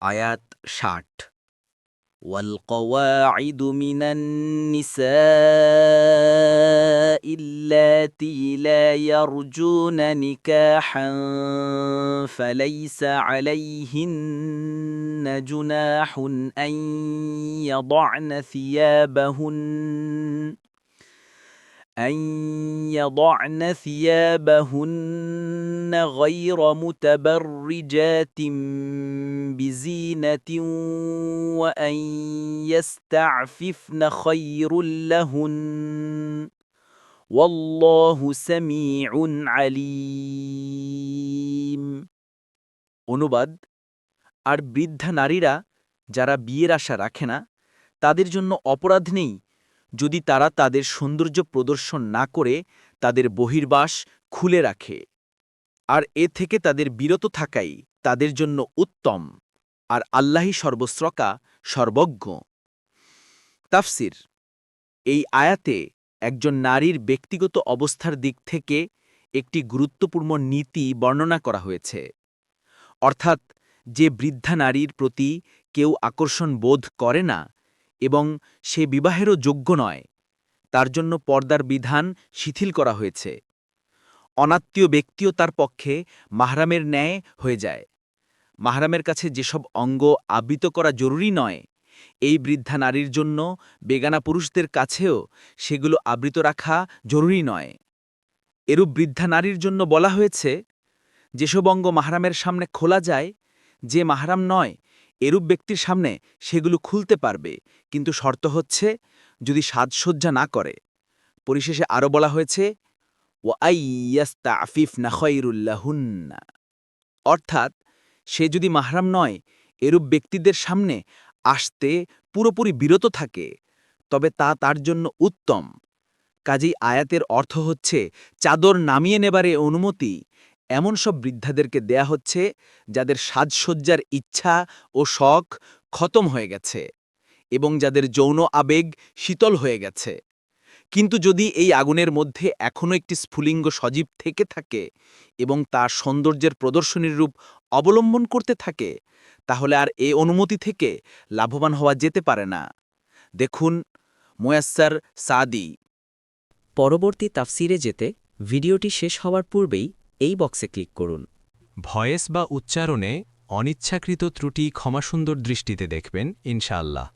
আয়াত ৬০ والقواعد من النساء اللاتي لا يرجون نكاحا فليس عليهن جناح أن يضعن ثيابهن غير متبرجات بزينة وأن يستعففن خير لهن والله سميع عليم। অনুবাদ, আর বৃদ্ধা নারীরা যারা বিয়ের আশা রাখে না তাদের জন্য অপরাধ নেই যদি তারা তাদের সৌন্দর্য প্রদর্শন না করে তাদের বহির্বাস খুলে রাখে, আর এ থেকে তাদের বিরত থাকাই তাদের জন্য উত্তম, আর আল্লাহই সর্বশ্রোতা সর্বজ্ঞ। তাফসির: এই আয়াতে একজন নারীর ব্যক্তিগত অবস্থার দিক থেকে একটি গুরুত্বপূর্ণ নীতি বর্ণনা করা হয়েছে, অর্থাৎ যে বৃদ্ধা নারীর প্রতি কেউ আকর্ষণ বোধ করে না এবং সে বিবাহেরও যোগ্য নয়, তার জন্য পর্দার বিধান শিথিল করা হয়েছে। অনাত্মীয় ব্যক্তিও তার পক্ষে মাহরামের ন্যায় হয়ে যায়। মাহরামের কাছে যেসব অঙ্গ আবৃত করা জরুরি নয়, এই বৃদ্ধা নারীর জন্য বেগানা পুরুষদের কাছেও সেগুলো আবৃত রাখা জরুরি নয়। এরূপ বৃদ্ধা নারীর জন্য বলা হয়েছে, যেসব অঙ্গ মাহরামের সামনে খোলা যায়, যে মাহরাম নয় এরূপ ব্যক্তির সামনে সেগুলো খুলতে পারবে, কিন্তু শর্ত হচ্ছে যদি সাজসজ্জা না করে। পরিশেষে আরও বলা হয়েছে, ওয়াইয়াস্তাফিফনা খায়রুল্লাহুন্না, অর্থাৎ সে যদি মাহরাম নয় এরূপ ব্যক্তিদের সামনে আসতে পুরোপুরি বিরত থাকে তবে তা তার জন্য উত্তম। কাজেই আয়াতের অর্থ হচ্ছে চাদর নামিয়ে নেবারে অনুমতি এমন সব বৃদ্ধাদেরকে দেয়া হচ্ছে যাদের সাজসজ্জার ইচ্ছা ও শখ খতম হয়ে গেছে এবং যাদের যৌন আবেগ শীতল হয়ে গেছে। কিন্তু যদি এই আগুনের মধ্যে এখনও একটি স্ফুলিঙ্গ সজীব থেকে থাকে এবং তা সৌন্দর্যের প্রদর্শনীর রূপ অবলম্বন করতে থাকে, তাহলে আর এ অনুমতি থেকে লাভবান হওয়া যেতে পারে না। দেখুন মুয়াস্সার সাদি। পরবর্তী তাফসিরে যেতে ভিডিওটি শেষ হওয়ার পূর্বেই এই বক্সে ক্লিক করুন। ভয়েস বা উচ্চারণে অনিচ্ছাকৃত ত্রুটি ক্ষমাসুন্দর দৃষ্টিতে দেখবেন ইনশাআল্লাহ।